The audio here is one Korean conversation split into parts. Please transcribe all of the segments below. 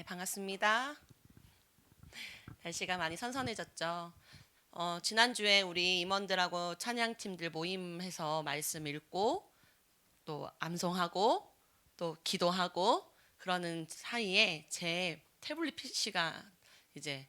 반갑습니다. 날씨가 많이 선선해졌죠. 지난주에 우리 임원들하고 찬양팀들 모임해서 말씀 읽고 또 암송하고 또 기도하고 그러는 사이에 제 태블릿 PC가 이제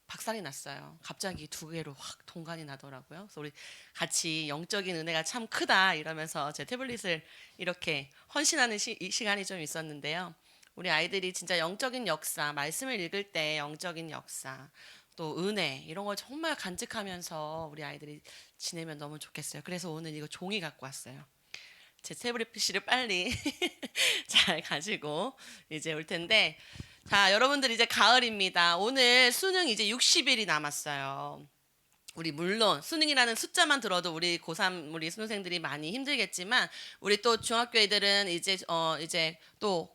박살이 났어요. 갑자기 두 개로 확 동간이 나더라고요. 그래서 우리 같이 영적인 은혜가 참 크다 이러면서 제 태블릿을 이렇게 헌신하는 이 시간이 좀 있었는데요. 우리 아이들이 진짜 영적인 역사, 말씀을 읽을 때 영적인 역사, 또 은혜 이런 걸 정말 간직하면서 우리 아이들이 지내면 너무 좋겠어요. 그래서 오늘 이거 종이 갖고 왔어요. 제 태블릿 PC를 빨리 잘 가지고 이제 올 텐데, 자, 여러분들 이제 가을입니다. 오늘 수능 이제 60일이 남았어요. 우리 물론 수능이라는 숫자만 들어도 우리 고3 우리 수능생들이 많이 힘들겠지만, 우리 또 중학교 애들은 이제 또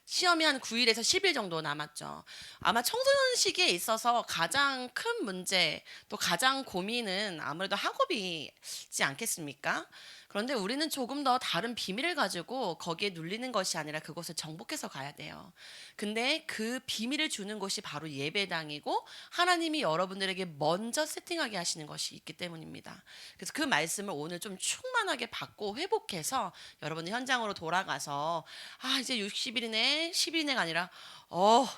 시험이 한 9일에서 10일 정도 남았죠. 아마 청소년 시기에 있어서 가장 큰 문제, 또 가장 고민은 아무래도 학업이지 않겠습니까? 그런데 우리는 조금 더 다른 비밀을 가지고 거기에 눌리는 것이 아니라 그것을 정복해서 가야 돼요. 근데 그 비밀을 주는 곳이 바로 예배당이고, 하나님이 여러분들에게 먼저 세팅하게 하시는 것이 있기 때문입니다. 그래서 그 말씀을 오늘 좀 충만하게 받고 회복해서 여러분들 현장으로 돌아가서, 이제 60일이네 10일이네가 아니라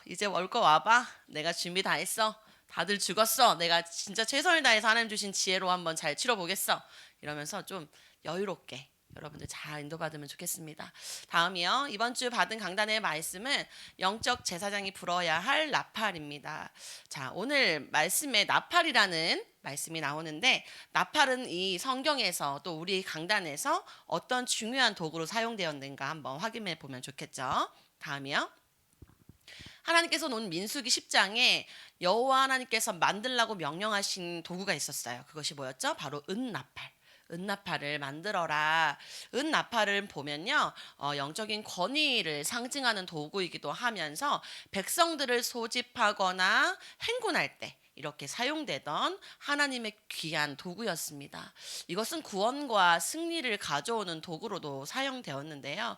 이제 올 거 와봐, 내가 준비 다 했어, 다들 죽었어, 내가 진짜 최선을 다해서 하나님 주신 지혜로 한번 잘 치러보겠어, 이러면서 좀 여유롭게 여러분들 잘 인도받으면 좋겠습니다. 다음이요. 이번 주 받은 강단의 말씀은 영적 제사장이 불어야 할 나팔입니다. 자, 오늘 말씀에 나팔이라는 말씀이 나오는데, 나팔은 이 성경에서 또 우리 강단에서 어떤 중요한 도구로 사용되었는가 한번 확인해 보면 좋겠죠. 다음이요. 하나님께서 놓은 민수기 10장에 여호와 하나님께서 만들라고 명령하신 도구가 있었어요. 그것이 뭐였죠? 바로 은나팔. 은나팔을 만들어라. 은나팔을 보면요, 영적인 권위를 상징하는 도구이기도 하면서 백성들을 소집하거나 행군할 때 이렇게 사용되던 하나님의 귀한 도구였습니다. 이것은 구원과 승리를 가져오는 도구로도 사용되었는데요.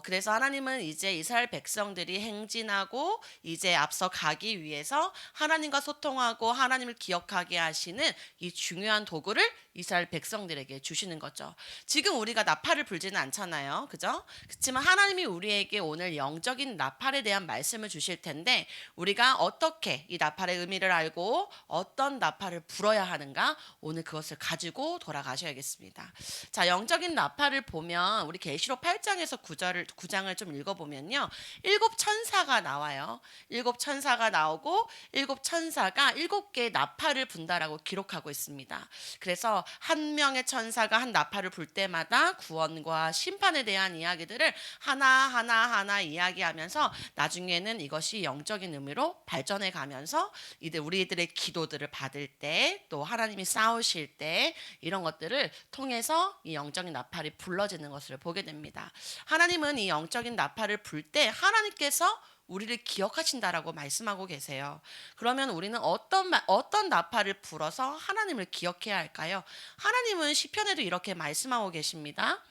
그래서 하나님은 이제 이스라엘 백성들이 행진하고 이제 앞서 가기 위해서 하나님과 소통하고 하나님을 기억하게 하시는 이 중요한 도구를 이스라엘 백성들에게 주시는 거죠. 지금 우리가 나팔을 불지는 않잖아요. 그죠? 그렇지만 하나님이 우리에게 오늘 영적인 나팔에 대한 말씀을 주실 텐데, 우리가 어떻게 이 나팔의 의미를 알고 어떤 나팔을 불어야 하는가, 오늘 그것을 가지고 돌아가셔야겠습니다. 자, 영적인 나팔을 보면 우리 계시록 8장에서 9장을 좀 읽어보면요, 일곱 천사가 나와요. 일곱 천사가 나오고 일곱 천사가 7개의 나팔을 분다라고 기록하고 있습니다. 그래서 한 명의 천사가 한 나팔을 불 때마다 구원과 심판에 대한 이야기들을 하나하나 이야기하면서 나중에는 이것이 영적인 의미로 발전해 가면서 우리들의 기도들을 받을 때, 또 하나님이 싸우실 때 이런 것들을 통해서 이 영적인 나팔이 불러지는 것을 보게 됩니다. 하나님은 이 영적인 나팔을 불 때 하나님께서 우리를 기억하신다라고 말씀하고 계세요. 그러면 우리는 어떤 나팔을 불어서 하나님을 기억해야 할까요? 하나님은 시편에도 이렇게 말씀하고 계십니다.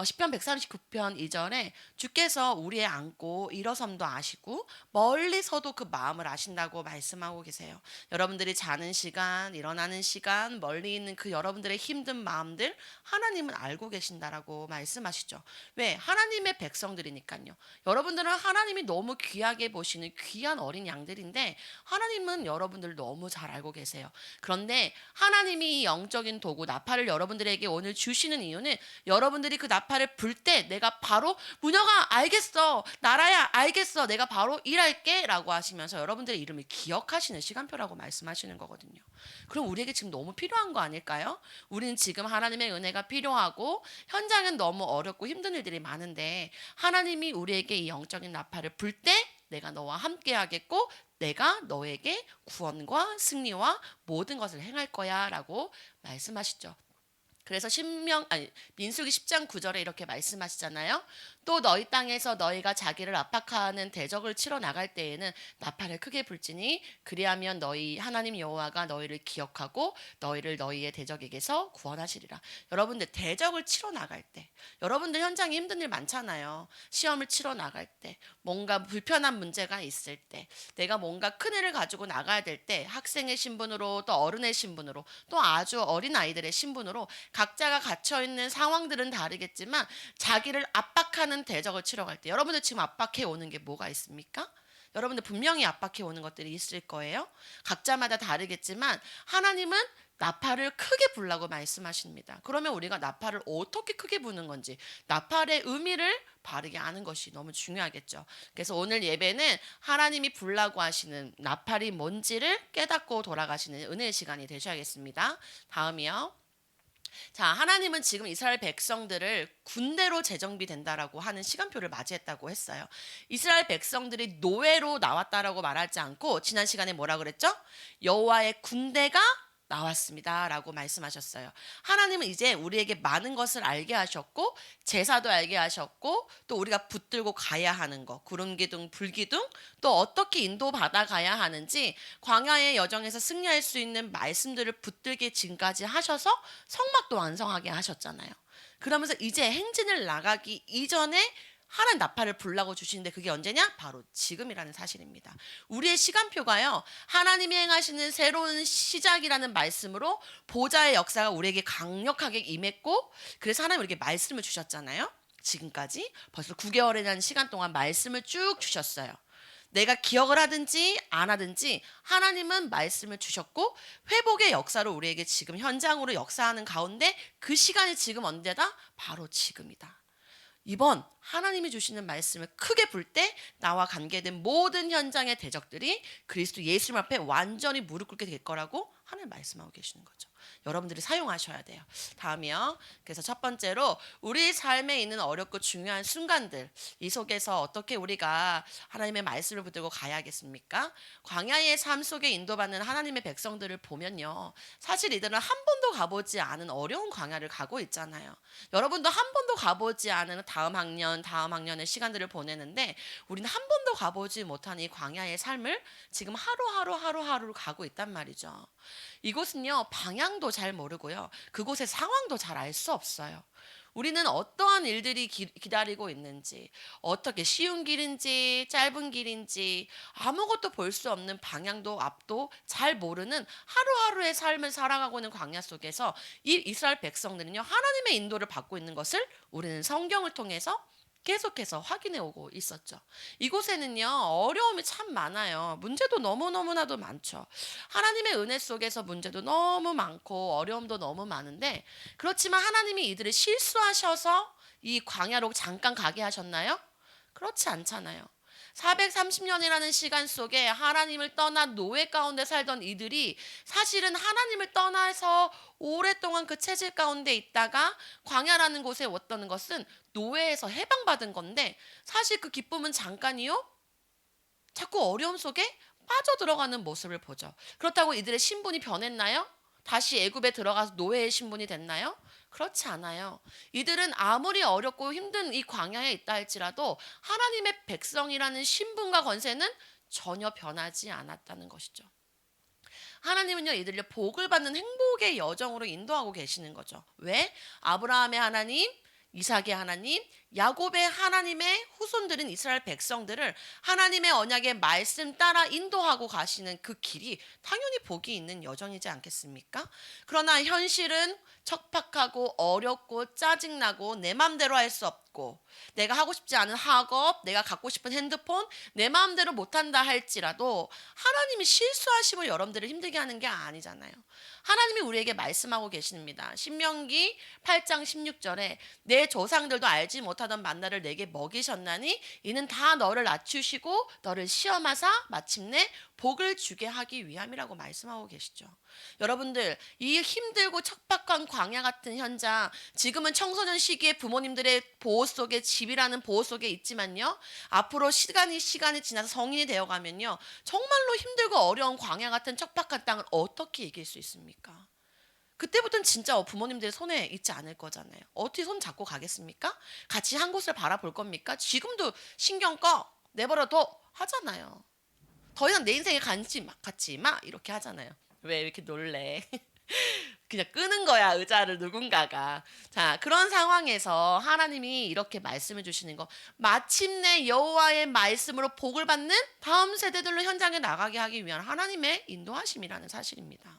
시편 139편 2절에 주께서 우리의 앉고 일어섬도 아시고 멀리서도 그 마음을 아신다고 말씀하고 계세요. 여러분들이 자는 시간, 일어나는 시간, 멀리 있는 그 여러분들의 힘든 마음들 하나님은 알고 계신다라고 말씀하시죠. 왜? 하나님의 백성들이니까요. 여러분들은 하나님이 너무 귀하게 보시는 귀한 어린 양들인데, 하나님은 여러분들 너무 잘 알고 계세요. 그런데 하나님이 이 영적인 도구 나팔을 여러분들에게 오늘 주시는 이유는, 여러분들이 그 나팔을 불 때 내가 바로 문영아 알겠어, 나라야 알겠어, 내가 바로 일할게 라고 하시면서 여러분들의 이름을 기억하시는 시간표라고 말씀하시는 거거든요. 그럼 우리에게 지금 너무 필요한 거 아닐까요? 우리는 지금 하나님의 은혜가 필요하고 현장은 너무 어렵고 힘든 일들이 많은데, 하나님이 우리에게 이 영적인 나팔을 불 때 내가 너와 함께 하겠고 내가 너에게 구원과 승리와 모든 것을 행할 거야 라고 말씀하시죠. 그래서 민수기 10장 9절에 이렇게 말씀하시잖아요. 또 너희 땅에서 너희가 자기를 압박하는 대적을 치러 나갈 때에는 나팔을 크게 불지니 그리하면 너희 하나님 여호와가 너희를 기억하고 너희를 너희의 대적에게서 구원하시리라. 여러분들, 대적을 치러 나갈 때 여러분들 현장에 힘든 일 많잖아요. 시험을 치러 나갈 때, 뭔가 불편한 문제가 있을 때, 내가 뭔가 큰 일을 가지고 나가야 될 때, 학생의 신분으로 또 어른의 신분으로 또 아주 어린 아이들의 신분으로 각자가 갇혀 있는 상황들은 다르겠지만 자기를 압박하는 대적을 치러 갈 때 여러분들 지금 압박해 오는 게 뭐가 있습니까? 여러분들 분명히 압박해 오는 것들이 있을 거예요. 각자마다 다르겠지만 하나님은 나팔을 크게 불라고 말씀하십니다. 그러면 우리가 나팔을 어떻게 크게 부는 건지 나팔의 의미를 바르게 아는 것이 너무 중요하겠죠. 그래서 오늘 예배는 하나님이 불라고 하시는 나팔이 뭔지를 깨닫고 돌아가시는 은혜의 시간이 되셔야겠습니다. 다음이요. 자, 하나님은 지금 이스라엘 백성들을 군대로 재정비된다라고 하는 시간표를 맞이했다고 했어요. 이스라엘 백성들이 노예로 나왔다라고 말하지 않고 지난 시간에 뭐라 그랬죠? 여호와의 군대가 나왔습니다라고 말씀하셨어요. 하나님은 이제 우리에게 많은 것을 알게 하셨고 제사도 알게 하셨고 또 우리가 붙들고 가야 하는 것, 구름기둥, 불기둥 또 어떻게 인도받아 가야 하는지 광야의 여정에서 승리할 수 있는 말씀들을 붙들게 지금까지 하셔서 성막도 완성하게 하셨잖아요. 그러면서 이제 행진을 나가기 이전에 하나님 나팔을 불라고 주시는데 그게 언제냐? 바로 지금이라는 사실입니다. 우리의 시간표가요. 하나님이 행하시는 새로운 시작이라는 말씀으로 보좌의 역사가 우리에게 강력하게 임했고 그래서 하나님 우리에게 말씀을 주셨잖아요. 지금까지 벌써 9개월이라는 시간 동안 말씀을 쭉 주셨어요. 내가 기억을 하든지 안 하든지 하나님은 말씀을 주셨고 회복의 역사로 우리에게 지금 현장으로 역사하는 가운데 그 시간이 지금 언제다? 바로 지금이다. 이번 하나님이 주시는 말씀을 크게 불 때 나와 관계된 모든 현장의 대적들이 그리스도 예수님 앞에 완전히 무릎 꿇게 될 거라고 하나님 말씀하고 계시는 거죠. 여러분들이 사용하셔야 돼요. 다음이요. 그래서 첫 번째로 우리 삶에 있는 어렵고 중요한 순간들 이 속에서 어떻게 우리가 하나님의 말씀을 붙들고 가야겠습니까? 광야의 삶 속에 인도받는 하나님의 백성들을 보면요. 사실 이들은 한 번도 가보지 않은 어려운 광야를 가고 있잖아요. 여러분도 한 번도 가보지 않은 다음 학년의 시간들을 보내는데 우리는 한 번도 가보지 못한 이 광야의 삶을 지금 하루하루를 가고 있단 말이죠. 이곳은요, 방향도 잘 모르고요. 그곳의 상황도 잘 알 수 없어요. 우리는 어떠한 일들이 기다리고 있는지, 어떻게 쉬운 길인지, 짧은 길인지, 아무것도 볼 수 없는 방향도 앞도 잘 모르는 하루하루의 삶을 살아가고 있는 광야 속에서 이 이스라엘 백성들은요, 하나님의 인도를 받고 있는 것을 우리는 성경을 통해서 계속해서 확인해 오고 있었죠. 이곳에는요, 어려움이 참 많아요. 문제도 너무너무나도 많죠. 하나님의 은혜 속에서 문제도 너무 많고 어려움도 너무 많은데 그렇지만 하나님이 이들을 실수하셔서 이 광야로 잠깐 가게 하셨나요? 그렇지 않잖아요. 430년이라는 시간 속에 하나님을 떠나 노예 가운데 살던 이들이 사실은 하나님을 떠나서 오랫동안 그 체질 가운데 있다가 광야라는 곳에 왔다는 것은 노예에서 해방받은 건데 사실 그 기쁨은 잠깐이요. 자꾸 어려움 속에 빠져들어가는 모습을 보죠. 그렇다고 이들의 신분이 변했나요? 다시 애굽에 들어가서 노예의 신분이 됐나요? 그렇지 않아요. 이들은 아무리 어렵고 힘든 이 광야에 있다 할지라도 하나님의 백성이라는 신분과 권세는 전혀 변하지 않았다는 것이죠. 하나님은요, 이들을 복을 받는 행복의 여정으로 인도하고 계시는 거죠. 왜? 아브라함의 하나님, 이삭의 하나님, 야곱의 하나님의 후손들인 이스라엘 백성들을 하나님의 언약의 말씀 따라 인도하고 가시는 그 길이 당연히 복이 있는 여정이지 않겠습니까? 그러나 현실은 척박하고 어렵고 짜증나고 내 마음대로 할 수 없고 내가 하고 싶지 않은 학업, 내가 갖고 싶은 핸드폰 내 마음대로 못한다 할지라도 하나님이 실수하심을 여러분들을 힘들게 하는 게 아니잖아요. 하나님이 우리에게 말씀하고 계십니다. 신명기 8장 16절에 내 조상들도 알지 못하던 만나를 내게 먹이셨나니 이는 다 너를 낮추시고 너를 시험하사 마침내 복을 주게 하기 위함이라고 말씀하고 계시죠. 여러분들 이 힘들고 척박한 광야 같은 현장 지금은 청소년 시기에 부모님들의 보호 속에 집이라는 보호 속에 있지만요. 앞으로 시간이 지나서 성인이 되어가면요. 정말로 힘들고 어려운 광야 같은 척박한 땅을 어떻게 이길 수 있습니까? 그때부터는 진짜 부모님들 손에 있지 않을 거잖아요. 어떻게 손 잡고 가겠습니까? 같이 한 곳을 바라볼 겁니까? 지금도 신경 꺼 내버려둬 하잖아요. 더 이상 내 인생에 관심 갖지 마 이렇게 하잖아요. 왜 이렇게 놀래? 그냥 끄는 거야, 의자를 누군가가. 자, 그런 상황에서 하나님이 이렇게 말씀해 주시는 거. 마침내 여호와의 말씀으로 복을 받는 다음 세대들로 현장에 나가게 하기 위한 하나님의 인도하심이라는 사실입니다.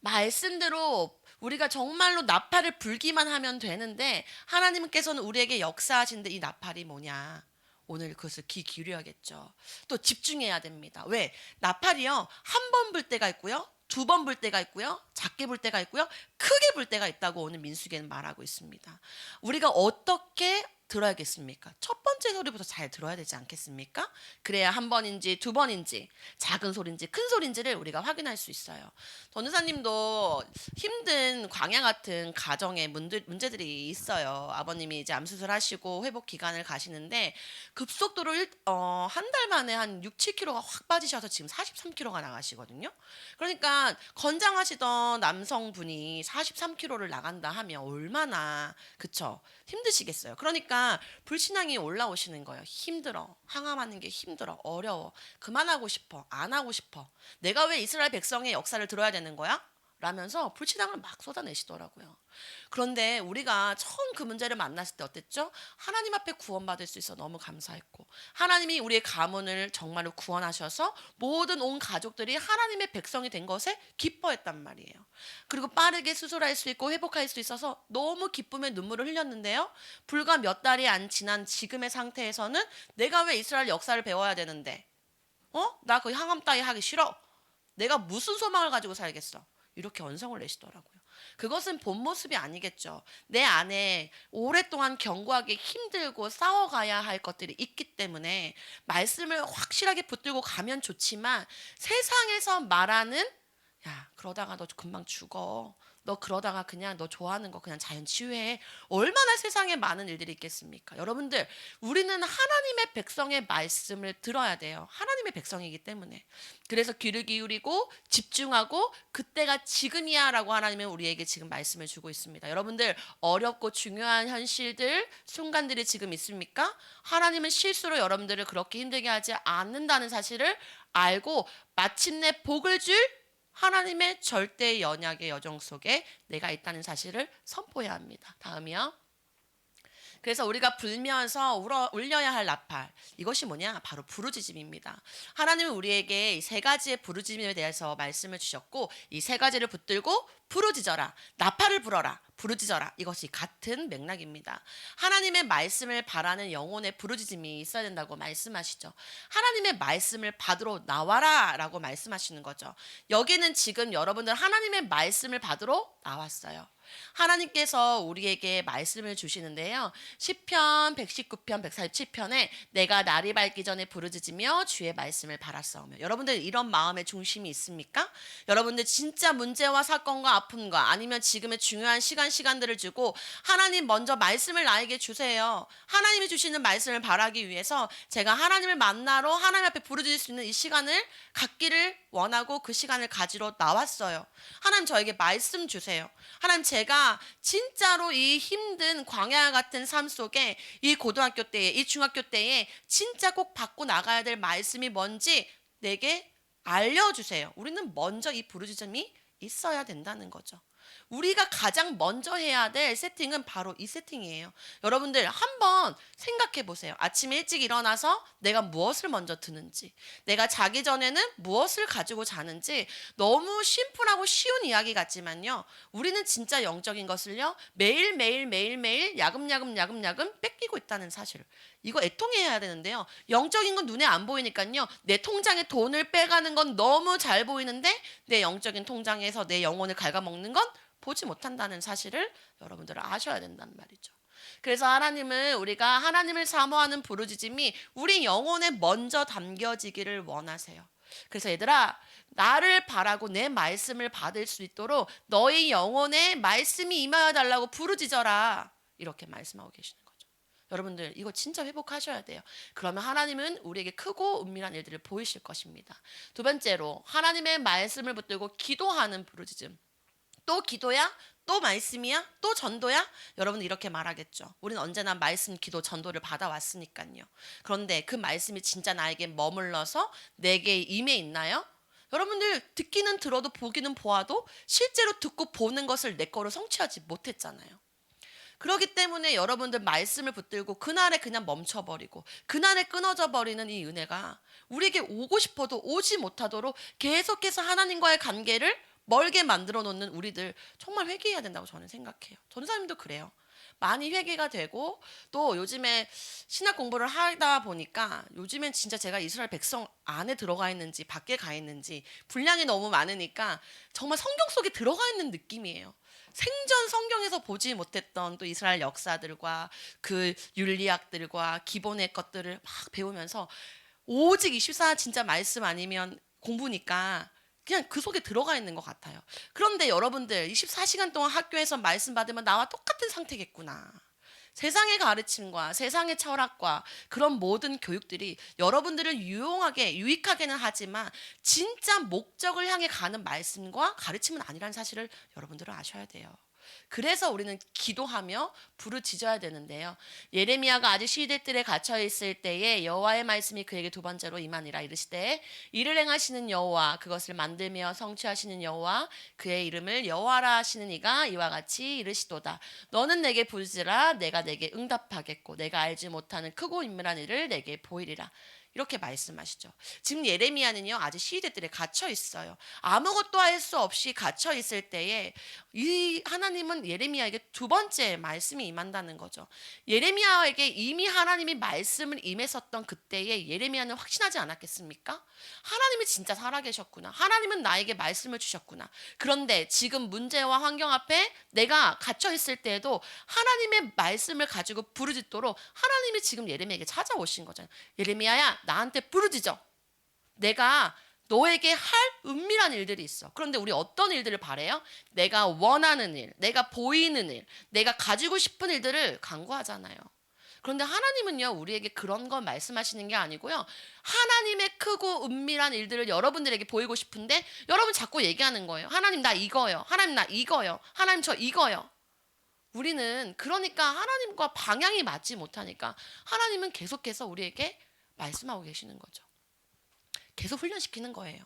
말씀대로 우리가 정말로 나팔을 불기만 하면 되는데 하나님께서는 우리에게 역사하시는데 이 나팔이 뭐냐? 오늘 그것을 귀 기울여야겠죠. 또 집중해야 됩니다. 왜? 나팔이요. 한 번 불 때가 있고요. 두 번 불 때가 있고요. 작게 불 때가 있고요. 크게 불 때가 있다고 오늘 민수기에는 말하고 있습니다. 우리가 어떻게 들어야겠습니까? 첫 번째 소리부터 잘 들어야 되지 않겠습니까? 그래야 한 번인지 두 번인지 작은 소리인지 큰 소리인지를 우리가 확인할 수 있어요. 전도사님도 힘든 광야 같은 가정의 문제들이 있어요. 아버님이 이제 암수술 하시고 회복 기간을 가시는데 급속도로 한 달 만에 한 6, 7kg가 확 빠지셔서 지금 43kg가 나가시거든요. 그러니까 건장하시던 남성분이 43kg를 나간다 하면 얼마나 그쵸? 힘드시겠어요. 그러니까 불신앙이 올라오시는 거예요. 힘들어. 항암하는 게 힘들어. 어려워. 그만하고 싶어. 안 하고 싶어. 내가 왜 이스라엘 백성의 역사를 들어야 되는 거야? 라면서 불신앙을 막 쏟아내시더라고요. 그런데 우리가 처음 그 문제를 만났을 때 어땠죠? 하나님 앞에 구원받을 수 있어 너무 감사했고 하나님이 우리의 가문을 정말로 구원하셔서 모든 온 가족들이 하나님의 백성이 된 것에 기뻐했단 말이에요. 그리고 빠르게 수술할 수 있고 회복할 수 있어서 너무 기쁨의 눈물을 흘렸는데요. 불과 몇 달이 안 지난 지금의 상태에서는 내가 왜 이스라엘 역사를 배워야 되는데 나 그 항암 따위 하기 싫어. 내가 무슨 소망을 가지고 살겠어. 이렇게 언성을 내시더라고요. 그것은 본 모습이 아니겠죠. 내 안에 오랫동안 견고하게 힘들고 싸워가야 할 것들이 있기 때문에 말씀을 확실하게 붙들고 가면 좋지만 세상에서 말하는 야 그러다가 너 금방 죽어. 너 그러다가 그냥 너 좋아하는 거 그냥 자연 치유해. 얼마나 세상에 많은 일들이 있겠습니까? 여러분들 우리는 하나님의 백성의 말씀을 들어야 돼요. 하나님의 백성이기 때문에. 그래서 귀를 기울이고 집중하고 그때가 지금이야 라고 하나님은 우리에게 지금 말씀을 주고 있습니다. 여러분들 어렵고 중요한 현실들 순간들이 지금 있습니까? 하나님은 실수로 여러분들을 그렇게 힘들게 하지 않는다는 사실을 알고 마침내 복을 줄 하나님의 절대 연약의 여정 속에 내가 있다는 사실을 선포해야 합니다. 다음이요. 그래서 우리가 불면서 울려야 할 나팔 이것이 뭐냐? 바로 부르짖음입니다. 하나님은 우리에게 이 세 가지의 부르짖음에 대해서 말씀을 주셨고 이 세 가지를 붙들고 부르짖어라. 나팔을 불어라. 부르짖어라. 이것이 같은 맥락입니다. 하나님의 말씀을 바라는 영혼의 부르짖음이 있어야 된다고 말씀하시죠. 하나님의 말씀을 받으러 나와라 라고 말씀하시는 거죠. 여기는 지금 여러분들 하나님의 말씀을 받으러 나왔어요. 하나님께서 우리에게 말씀을 주시는데요. 시편 119편 147편에 내가 날이 밝기 전에 부르짖으며 주의 말씀을 바랐사오며 여러분들 이런 마음의 중심이 있습니까? 여러분들 진짜 문제와 사건과 아픔과 아니면 지금의 중요한 시간들을 주고 하나님 먼저 말씀을 나에게 주세요. 하나님이 주시는 말씀을 바라기 위해서 제가 하나님을 만나러 하나님 앞에 부르짖을 수 있는 이 시간을 갖기를 원하고 그 시간을 가지러 나왔어요. 하나님 저에게 말씀 주세요. 하나님 제가 진짜로 이 힘든 광야 같은 삶 속에 이 고등학교 때에 이 중학교 때에 진짜 꼭 받고 나가야 될 말씀이 뭔지 내게 알려주세요. 우리는 먼저 이 부르짖음이 있어야 된다는 거죠. 우리가 가장 먼저 해야 될 세팅은 바로 이 세팅이에요. 여러분들 한번 생각해 보세요. 아침에 일찍 일어나서 내가 무엇을 먼저 드는지, 내가 자기 전에는 무엇을 가지고 자는지 너무 심플하고 쉬운 이야기 같지만요. 우리는 진짜 영적인 것을요. 매일매일 야금야금 뺏기고 있다는 사실. 이거 애통해야 되는데요. 영적인 건 눈에 안 보이니까요. 내 통장에 돈을 빼가는 건 너무 잘 보이는데 내 영적인 통장에서 내 영혼을 갉아먹는 건 보지 못한다는 사실을 여러분들은 아셔야 된단 말이죠. 그래서 하나님은 우리가 하나님을 사모하는 부르짖음이 우리 영혼에 먼저 담겨지기를 원하세요. 그래서 얘들아 나를 바라고 내 말씀을 받을 수 있도록 너희 영혼에 말씀이 임하여 달라고 부르짖어라 이렇게 말씀하고 계시는 거예요. 여러분들 이거 진짜 회복하셔야 돼요. 그러면 하나님은 우리에게 크고 은밀한 일들을 보이실 것입니다. 두 번째로 하나님의 말씀을 붙들고 기도하는 부르짖음. 또 기도야? 또 말씀이야? 또 전도야? 여러분 이렇게 말하겠죠. 우리는 언제나 말씀, 기도, 전도를 받아왔으니까요. 그런데 그 말씀이 진짜 나에게 머물러서 내게 임해 있나요? 여러분들 듣기는 들어도 보기는 보아도 실제로 듣고 보는 것을 내 거로 성취하지 못했잖아요. 그렇기 때문에 여러분들 말씀을 붙들고 그날에 그냥 멈춰버리고 그날에 끊어져 버리는 이 은혜가 우리에게 오고 싶어도 오지 못하도록 계속해서 하나님과의 관계를 멀게 만들어 놓는 우리들 정말 회개해야 된다고 저는 생각해요. 전도사님도 그래요. 많이 회개가 되고 또 요즘에 신학 공부를 하다 보니까 요즘엔 진짜 제가 이스라엘 백성 안에 들어가 있는지 밖에 가 있는지 분량이 너무 많으니까 정말 성경 속에 들어가 있는 느낌이에요. 생전 성경에서 보지 못했던 또 이스라엘 역사들과 그 윤리학들과 기본의 것들을 막 배우면서 오직 24 진짜 말씀 아니면 공부니까 그냥 그 속에 들어가 있는 것 같아요. 그런데 여러분들 24시간 동안 학교에서 말씀 받으면 나와 똑같은 상태겠구나. 세상의 가르침과 세상의 철학과 그런 모든 교육들이 여러분들을 유익하게는 하지만 진짜 목적을 향해 가는 말씀과 가르침은 아니라는 사실을 여러분들은 아셔야 돼요. 그래서 우리는 기도하며 부르짖어야 되는데요. 예레미야가 아직 시대들에 갇혀 있을 때에 여호와의 말씀이 그에게 두 번째로 임하니라 이르시되 이를 행하시는 여호와 그것을 만들며 성취하시는 여호와 그의 이름을 여호와라 하시는 이가 이와 같이 이르시도다. 너는 내게 부르짖으라 내가 내게 응답하겠고 내가 알지 못하는 크고 은밀한 일을 내게 보이리라. 이렇게 말씀하시죠. 지금 예레미야는요 아직 시대들에 갇혀 있어요. 아무것도 할 수 없이 갇혀 있을 때에 이 하나님은 예레미야에게 두 번째 말씀이 임한다는 거죠. 예레미야에게 이미 하나님이 말씀을 임했었던 그때에 예레미야는 확신하지 않았겠습니까? 하나님이 진짜 살아계셨구나. 하나님은 나에게 말씀을 주셨구나. 그런데 지금 문제와 환경 앞에 내가 갇혀 있을 때에도 하나님의 말씀을 가지고 부르짖도록 하나님이 지금 예레미야에게 찾아오신 거잖아요. 예레미야야 나한테 부르짖어. 내가 너에게 할 은밀한 일들이 있어. 그런데 우리 어떤 일들을 바래요? 내가 원하는 일, 내가 보이는 일, 내가 가지고 싶은 일들을 간구하잖아요. 그런데 하나님은요 우리에게 그런 걸 말씀하시는 게 아니고요 하나님의 크고 은밀한 일들을 여러분들에게 보이고 싶은데 여러분 자꾸 얘기하는 거예요. 하나님 나 이거요. 하나님 나 이거요. 하나님 저 이거요. 우리는 그러니까 하나님과 방향이 맞지 못하니까 하나님은 계속해서 우리에게 말씀하고 계시는 거죠. 계속 훈련시키는 거예요.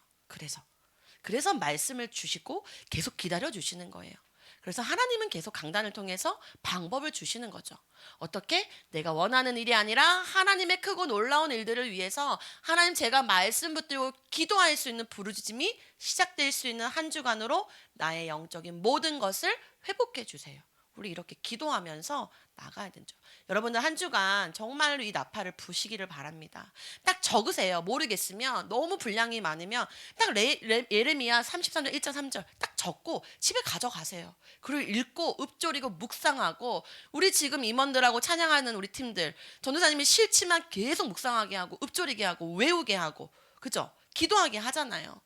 그래서 말씀을 주시고 계속 기다려 주시는 거예요. 그래서 하나님은 계속 강단을 통해서 방법을 주시는 거죠. 어떻게? 내가 원하는 일이 아니라 하나님의 크고 놀라운 일들을 위해서 하나님 제가 말씀 붙들고 기도할 수 있는 부르짖음이 시작될 수 있는 한 주간으로 나의 영적인 모든 것을 회복해 주세요. 우리 이렇게 기도하면서 나가야 되죠. 여러분들 한 주간 정말로 이 나팔을 부시기를 바랍니다. 딱 적으세요. 모르겠으면 너무 분량이 많으면 딱 예레미야 33절 1장 3절 딱 적고 집에 가져가세요. 그리고 읽고 읊조리고 묵상하고 우리 지금 임원들하고 찬양하는 우리 팀들 전도사님이 싫지만 계속 묵상하게 하고 읊조리게 하고 외우게 하고 그죠? 기도하게 하잖아요.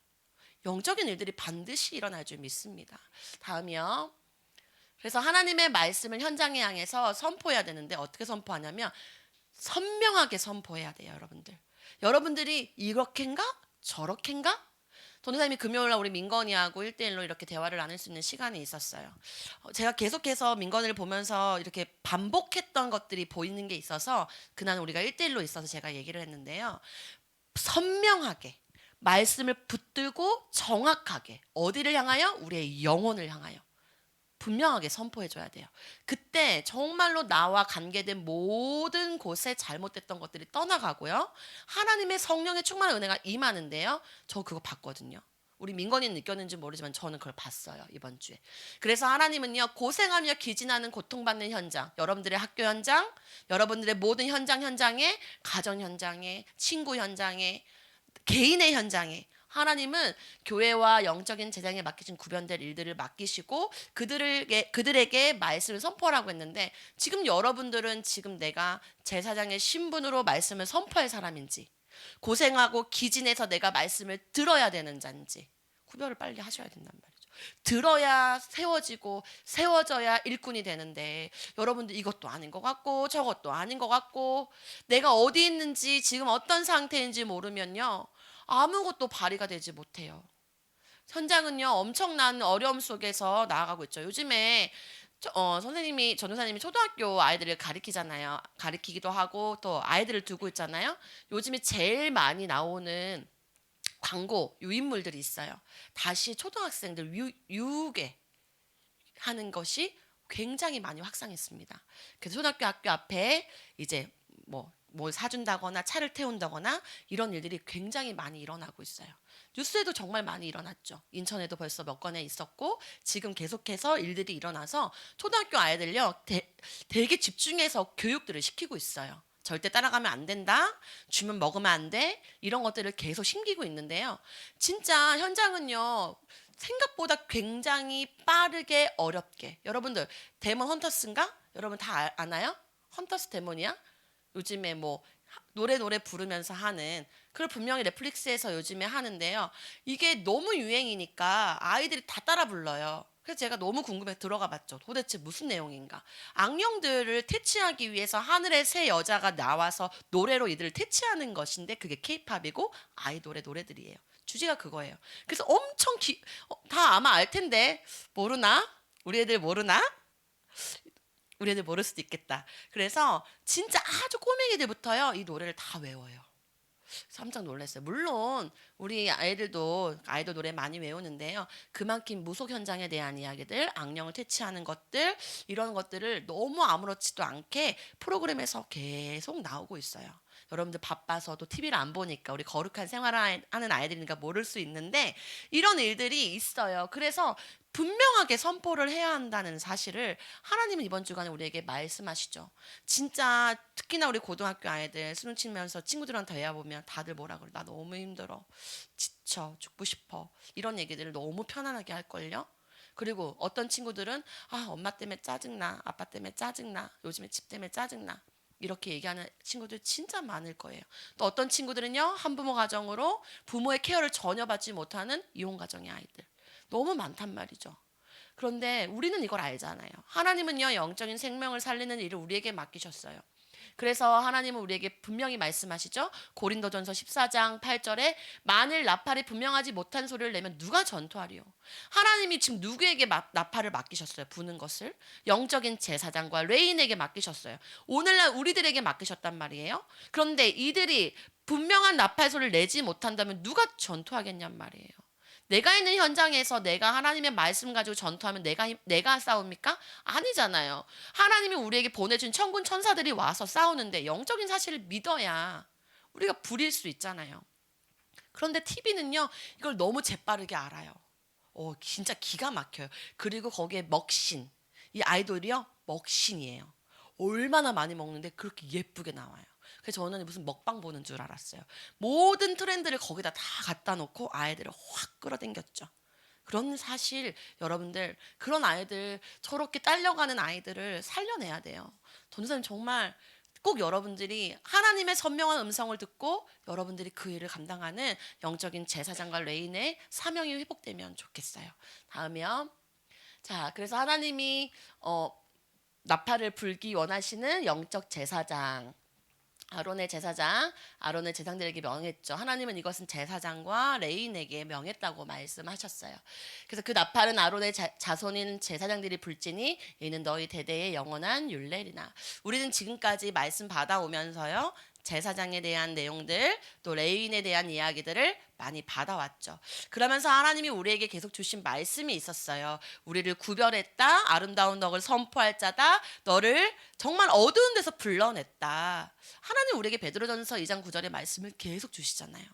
영적인 일들이 반드시 일어날 줄 믿습니다. 다음이요. 그래서 하나님의 말씀을 현장에 향해서 선포해야 되는데 어떻게 선포하냐면 선명하게 선포해야 돼요. 여러분들이 이렇게인가 저렇게인가 전도사님이 금요일날 우리 민건이하고 1대1로 이렇게 대화를 나눌 수 있는 시간이 있었어요. 제가 계속해서 민건이를 보면서 이렇게 반복했던 것들이 보이는 게 있어서 그날 우리가 1대1로 있어서 제가 얘기를 했는데요. 선명하게 말씀을 붙들고 정확하게 어디를 향하여? 우리의 영혼을 향하여 분명하게 선포해줘야 돼요. 그때 정말로 나와 관계된 모든 곳에 잘못됐던 것들이 떠나가고요. 하나님의 성령의 충만한 은혜가 임하는데요. 저 그거 봤거든요. 우리 민건이는 느꼈는지 모르지만 저는 그걸 봤어요. 이번 주에. 그래서 하나님은요. 고생하며 기진하는 고통받는 현장, 여러분들의 학교 현장, 여러분들의 모든 현장에, 가정 현장에, 친구 현장에, 개인의 현장에 하나님은 교회와 영적인 재정에 맡기신 구별될 일들을 맡기시고 그들에게 말씀을 선포하라고 했는데 지금 여러분들은 지금 내가 제사장의 신분으로 말씀을 선포할 사람인지 고생하고 기진해서 내가 말씀을 들어야 되는 자인지 구별을 빨리 하셔야 된단 말이죠. 들어야 세워지고 세워져야 일꾼이 되는데 여러분들 이것도 아닌 것 같고 저것도 아닌 것 같고 내가 어디 있는지 지금 어떤 상태인지 모르면요. 아무것도 발휘가 되지 못해요. 현장은요 엄청난 어려움 속에서 나아가고 있죠. 요즘에 전도사님이 초등학교 아이들을 가르치잖아요. 가르치기도 하고 또 아이들을 두고 있잖아요. 요즘에 제일 많이 나오는 광고 유인물들이 있어요. 다시 초등학생들 유혹에 하는 것이 굉장히 많이 확산했습니다. 그래서 초등학교 학교 앞에 이제 뭘 사준다거나 차를 태운다거나 이런 일들이 굉장히 많이 일어나고 있어요. 뉴스에도 정말 많이 일어났죠. 인천에도 벌써 몇 건에 있었고 지금 계속해서 일들이 일어나서 초등학교 아이들요 되게 집중해서 교육들을 시키고 있어요. 절대 따라가면 안 된다. 주면 먹으면 안 돼. 이런 것들을 계속 심기고 있는데요. 진짜 현장은요. 생각보다 굉장히 빠르게 어렵게. 여러분들 데몬 헌터스인가? 여러분 다 아나요? 헌터스 데몬이야? 요즘에 노래 부르면서 하는 그걸 분명히 넷플릭스에서 요즘에 하는데요. 이게 너무 유행이니까 아이들이 다 따라 불러요. 그래서 제가 너무 궁금해 들어가 봤죠. 도대체 무슨 내용인가? 악령들을 퇴치하기 위해서 하늘의 새 여자가 나와서 노래로 이들을 퇴치하는 것인데 그게 케이팝이고 아이돌의 노래들이에요. 주제가 그거예요. 그래서 엄청 다 아마 알 텐데 모르나? 우리 애들 모르나? 우리 애들 모를 수도 있겠다. 그래서 진짜 아주 꼬맹이들부터요 이 노래를 다 외워요. 깜짝 놀랐어요. 물론 우리 아이들도 아이돌 노래 많이 외우는데요. 그만큼 무속 현장에 대한 이야기들, 악령을 퇴치하는 것들 이런 것들을 너무 아무렇지도 않게 프로그램에서 계속 나오고 있어요. 여러분들 바빠서도 TV를 안 보니까 우리 거룩한 생활을 하는 아이들이니까 모를 수 있는데 이런 일들이 있어요. 그래서 분명하게 선포를 해야 한다는 사실을 하나님은 이번 주간에 우리에게 말씀하시죠. 진짜 특히나 우리 고등학교 아이들 수능 치면서 친구들한테 대화보면 다들 뭐라 그래. 나 너무 힘들어. 지쳐. 죽고 싶어. 이런 얘기들을 너무 편안하게 할걸요. 그리고 어떤 친구들은 엄마 때문에 짜증나. 아빠 때문에 짜증나. 요즘에 집 때문에 짜증나. 이렇게 얘기하는 친구들 진짜 많을 거예요. 또 어떤 친구들은요. 한부모 가정으로 부모의 케어를 전혀 받지 못하는 이혼 가정의 아이들. 너무 많단 말이죠. 그런데 우리는 이걸 알잖아요. 하나님은요, 영적인 생명을 살리는 일을 우리에게 맡기셨어요. 그래서 하나님은 우리에게 분명히 말씀하시죠. 고린도전서 14장 8절에 만일 나팔이 분명하지 못한 소리를 내면 누가 전투하리요? 하나님이 지금 누구에게 나팔을 맡기셨어요? 부는 것을 영적인 제사장과 레인에게 맡기셨어요. 오늘날 우리들에게 맡기셨단 말이에요. 그런데 이들이 분명한 나팔 소리를 내지 못한다면 누가 전투하겠냔 말이에요. 내가 있는 현장에서 내가 하나님의 말씀 가지고 전투하면 내가 싸웁니까? 아니잖아요. 하나님이 우리에게 보내준 천군 천사들이 와서 싸우는데 영적인 사실을 믿어야 우리가 부릴 수 있잖아요. 그런데 TV는요 이걸 너무 재빠르게 알아요. 진짜 기가 막혀요. 그리고 거기에 먹신, 이 아이돌이요 먹신이에요. 얼마나 많이 먹는데 그렇게 예쁘게 나와요. 그래서 저는 무슨 먹방 보는 줄 알았어요. 모든 트렌드를 거기다 다 갖다 놓고 아이들을 확 끌어당겼죠. 그런 사실 여러분들 그런 아이들 저렇게 딸려가는 아이들을 살려내야 돼요. 전도사님 정말 꼭 여러분들이 하나님의 선명한 음성을 듣고 여러분들이 그 일을 감당하는 영적인 제사장과 레인의 사명이 회복되면 좋겠어요. 다음이요. 자, 그래서 하나님이 나팔을 불기 원하시는 영적 제사장 아론의 제사장들에게 명했죠. 하나님은 이것은 제사장과 레인에게 명했다고 말씀하셨어요. 그래서 그 나팔은 아론의 자손인 제사장들이 불지니 이는 너희 대대의 영원한 율례리나. 우리는 지금까지 말씀 받아오면서요. 제사장에 대한 내용들 또 레인에 대한 이야기들을 많이 받아왔죠. 그러면서 하나님이 우리에게 계속 주신 말씀이 있었어요. 우리를 구별했다. 아름다운 덕을 선포할 자다. 너를 정말 어두운 데서 불러냈다. 하나님 우리에게 베드로전서 2장 9절의 말씀을 계속 주시잖아요.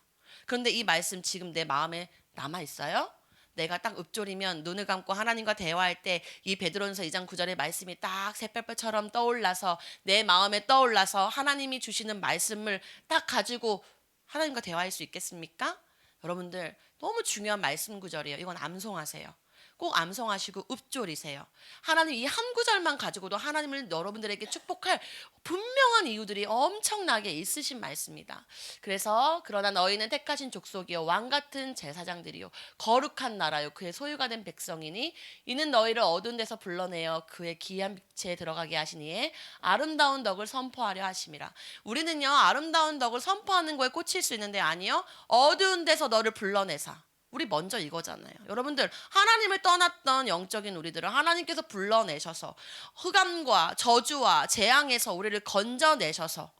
그런데 이 말씀 지금 내 마음에 남아있어요? 내가 딱 읊조리면 눈을 감고 하나님과 대화할 때 이 베드로전서 2장 9절의 말씀이 딱 새별별처럼 떠올라서 내 마음에 떠올라서 하나님이 주시는 말씀을 딱 가지고 하나님과 대화할 수 있겠습니까? 여러분들 너무 중요한 말씀 구절이에요. 이건 암송하세요. 꼭 암송하시고 읊조리세요. 하나님 이 한 구절만 가지고도 하나님을 여러분들에게 축복할 분명한 이유들이 엄청나게 있으신 말씀이다. 그래서 그러나 너희는 택하신 족속이요 왕같은 제사장들이요 거룩한 나라요 그의 소유가 된 백성이니 이는 너희를 어두운 데서 불러내어 그의 기이한 빛에 들어가게 하시니에 아름다운 덕을 선포하려 하심이라. 우리는요 아름다운 덕을 선포하는 거에 꽂힐 수 있는데 아니요 어두운 데서 너를 불러내사. 우리 먼저 이거잖아요. 여러분들 하나님을 떠났던 영적인 우리들을 하나님께서 불러내셔서 흑암과 저주와 재앙에서 우리를 건져내셔서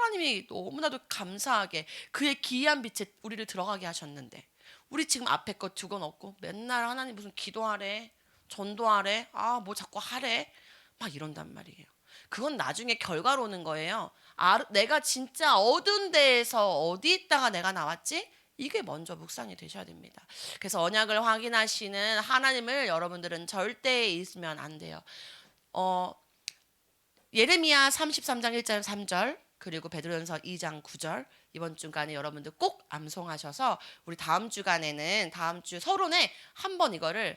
하나님이 너무나도 감사하게 그의 기이한 빛에 우리를 들어가게 하셨는데 우리 지금 앞에 거 두고 놓고 맨날 하나님 무슨 기도하래, 전도하래, 뭐 자꾸 하래 막 이런단 말이에요. 그건 나중에 결과로는 거예요. 내가 진짜 어두운 데에서 어디 있다가 내가 나왔지? 이게 먼저 묵상이 되셔야 됩니다. 그래서 언약을 확인하시는 하나님을 여러분들은 절대 잊으면 안 돼요. 예레미야 33장 1절 3절 그리고 베드로전서 2장 9절 이번 주간에 여러분들 꼭 암송하셔서 우리 다음 주간에는 다음 주 서론에 한번 이거를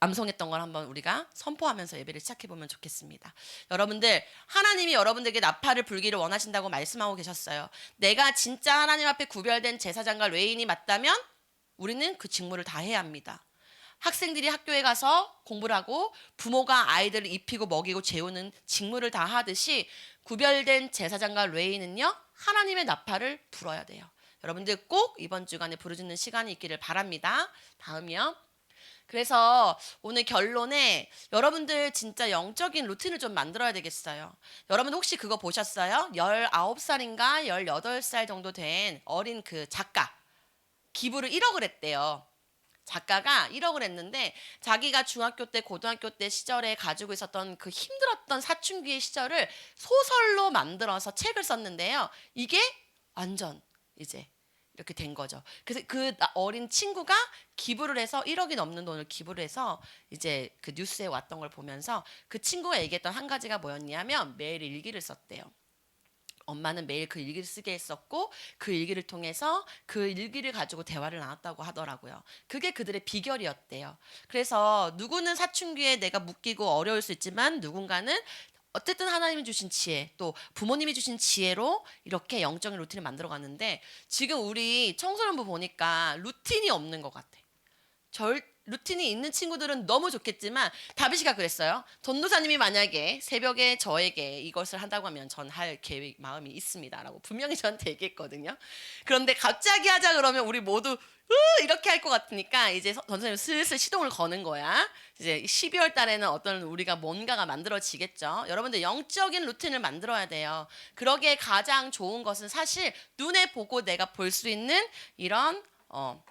암송했던 걸 한번 우리가 선포하면서 예배를 시작해 보면 좋겠습니다. 여러분들 하나님이 여러분들에게 나팔을 불기를 원하신다고 말씀하고 계셨어요. 내가 진짜 하나님 앞에 구별된 제사장과 레위인이 맞다면 우리는 그 직무를 다 해야 합니다. 학생들이 학교에 가서 공부를 하고 부모가 아이들을 입히고 먹이고 재우는 직무를 다 하듯이 구별된 제사장과 레위인은요 하나님의 나팔을 불어야 돼요. 여러분들 꼭 이번 주간에 부르짖는 시간이 있기를 바랍니다. 다음이요. 그래서 오늘 결론에 여러분들 진짜 영적인 루틴을 좀 만들어야 되겠어요. 여러분 혹시 그거 보셨어요? 19살인가 18살 정도 된 어린 그 작가 기부를 1억을 했대요. 작가가 1억을 했는데 자기가 중학교 때 고등학교 때 시절에 가지고 있었던 그 힘들었던 사춘기의 시절을 소설로 만들어서 책을 썼는데요. 이게 완전 이제 이렇게 된 거죠. 그래서 그 어린 친구가 기부를 해서 1억이 넘는 돈을 기부를 해서 이제 그 뉴스에 왔던 걸 보면서 그 친구가 얘기했던 한 가지가 뭐였냐면 매일 일기를 썼대요. 엄마는 매일 그 일기를 쓰게 했었고 그 일기를 통해서 그 일기를 가지고 대화를 나눴다고 하더라고요. 그게 그들의 비결이었대요. 그래서 누구는 사춘기에 내가 묶이고 어려울 수 있지만 누군가는 어쨌든 하나님이 주신 지혜 또 부모님이 주신 지혜로 이렇게 영적인 루틴을 만들어 갔는데 지금 우리 청소년부 보니까 루틴이 없는 것 같아. 루틴이 있는 친구들은 너무 좋겠지만 다비씨가 그랬어요. 전도사님이 만약에 새벽에 저에게 이것을 한다고 하면 전 할 계획 마음이 있습니다라고 분명히 저한테 얘기했거든요. 그런데 갑자기 하자 그러면 우리 모두 이렇게 할 것 같으니까 이제 전도사님 슬슬 시동을 거는 거야. 이제 12월 달에는 어떤 우리가 뭔가가 만들어지겠죠. 여러분들 영적인 루틴을 만들어야 돼요. 그러기에 가장 좋은 것은 사실 눈에 보고 내가 볼 수 있는 이런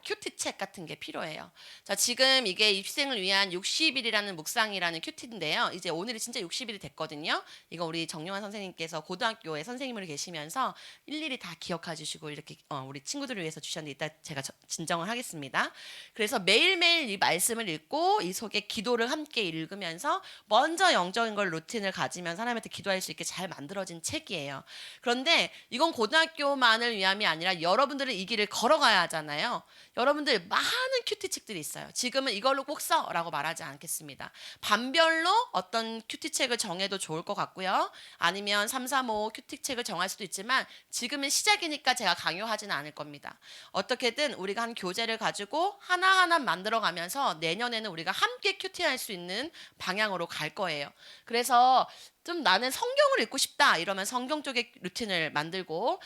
큐티책 같은 게 필요해요. 자, 지금 이게 입생을 위한 60일이라는 묵상이라는 큐티인데요. 이제 오늘이 진짜 60일이 됐거든요. 이거 우리 정용환 선생님께서 고등학교에 선생님으로 계시면서 일일이 다 기억해 주시고 이렇게 우리 친구들을 위해서 주셨는데 이따 제가 진정을 하겠습니다. 그래서 매일매일 이 말씀을 읽고 이 속에 기도를 함께 읽으면서 먼저 영적인 걸 루틴을 가지면서 하나님한테 기도할 수 있게 잘 만들어진 책이에요. 그런데 이건 고등학교만을 위함이 아니라 여러분들은 이 길을 걸어가야 하잖아요. 여러분들 많은 큐티 책들이 있어요. 지금은 이걸로 꼭 써라고 말하지 않겠습니다. 반별로 어떤 큐티 책을 정해도 좋을 것 같고요. 아니면 3, 3, 5 큐티 책을 정할 수도 있지만 지금은 시작이니까 제가 강요하지는 않을 겁니다. 어떻게든 우리가 한 교재를 가지고 하나하나 만들어가면서 내년에는 우리가 함께 큐티할 수 있는 방향으로 갈 거예요. 그래서 좀 나는 성경을 읽고 싶다 이러면 성경 쪽의 루틴을 만들고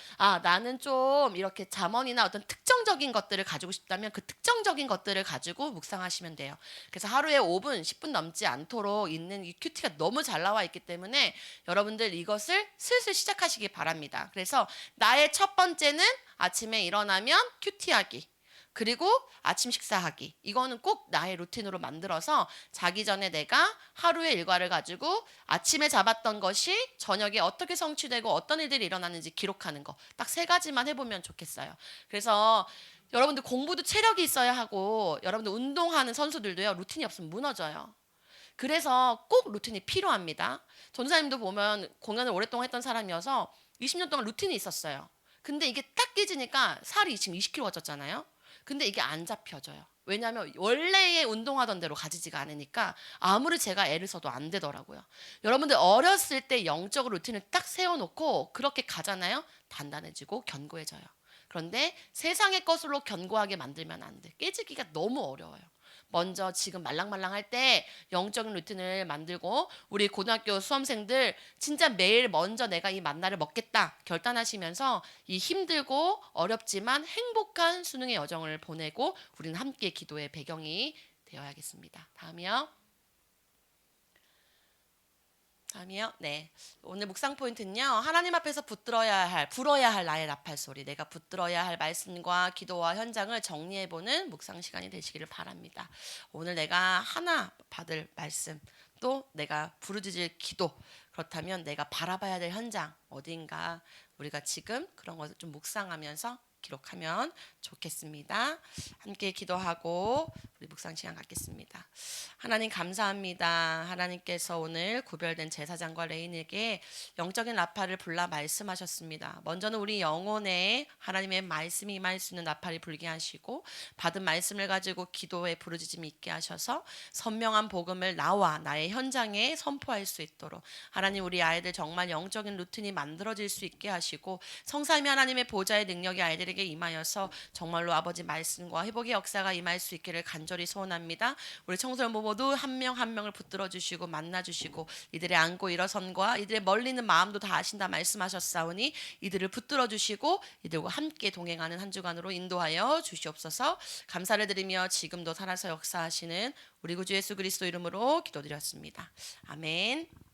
나는 좀 이렇게 잠언이나 어떤 특정적인 것들을 가지고 싶다면 그 특정적인 것들을 가지고 묵상하시면 돼요. 그래서 하루에 5분 10분 넘지 않도록 있는 이 큐티가 너무 잘 나와 있기 때문에 여러분들 이것을 슬슬 시작하시기 바랍니다. 그래서 나의 첫 번째는 아침에 일어나면 큐티하기 그리고 아침 식사하기. 이거는 꼭 나의 루틴으로 만들어서 자기 전에 내가 하루의 일과를 가지고 아침에 잡았던 것이 저녁에 어떻게 성취되고 어떤 일들이 일어나는지 기록하는 거. 딱 3가지만 해보면 좋겠어요. 그래서 여러분들 공부도 체력이 있어야 하고 여러분들 운동하는 선수들도요. 루틴이 없으면 무너져요. 그래서 꼭 루틴이 필요합니다. 전사님도 보면 공연을 오랫동안 했던 사람이어서 20년 동안 루틴이 있었어요. 근데 이게 딱 깨지니까 살이 지금 20kg가 쪘잖아요. 근데 이게 안 잡혀져요. 왜냐하면 원래의 운동하던 대로 가지지가 않으니까 아무리 제가 애를 써도 안 되더라고요. 여러분들 어렸을 때 영적 루틴을 딱 세워놓고 그렇게 가잖아요. 단단해지고 견고해져요. 그런데 세상의 것으로 견고하게 만들면 안 돼. 깨지기가 너무 어려워요. 먼저 지금 말랑말랑할 때 영적인 루틴을 만들고 우리 고등학교 수험생들 진짜 매일 먼저 내가 이 만나를 먹겠다 결단하시면서 이 힘들고 어렵지만 행복한 수능의 여정을 보내고 우리는 함께 기도의 배경이 되어야겠습니다. 다음이요. 잠이요? 네. 오늘 묵상 포인트는요. 하나님 앞에서 불어야 할 나의 나팔 소리. 내가 붙들어야 할 말씀과 기도와 현장을 정리해보는 묵상 시간이 되시기를 바랍니다. 오늘 내가 하나 받을 말씀, 또 내가 부르짖을 기도, 그렇다면 내가 바라봐야 될 현장 어딘가 우리가 지금 그런 것을 좀 묵상하면서 기록하면 좋겠습니다. 함께 기도하고 우리 묵상 시간 갖겠습니다. 하나님 감사합니다. 하나님께서 오늘 구별된 제사장과 레인에게 영적인 나팔을 불라 말씀하셨습니다. 먼저는 우리 영혼에 하나님의 말씀이 임할 수 있는 나팔이 불게 하시고 받은 말씀을 가지고 기도에 부르짖음이 있게 하셔서 선명한 복음을 나와 나의 현장에 선포할 수 있도록 하나님 우리 아이들 정말 영적인 루틴이 만들어질 수 있게 하시고 성삼위 하나님의 보좌의 능력이 아이들에게 임하여서 정말로 아버지 말씀과 회복의 역사가 임할 수 있기를 간절히 소원합니다. 우리 청소년 모두 한 명 한 명을 붙들어 주시고 만나 주시고 이들의 안고 일어선과 이들의 멀리는 마음도 다 아신다 말씀하셨사오니 이들을 붙들어 주시고 이들과 함께 동행하는 한 주간으로 인도하여 주시옵소서. 감사를 드리며 지금도 살아서 역사하시는 우리 구주 예수 그리스도 이름으로 기도드렸습니다. 아멘.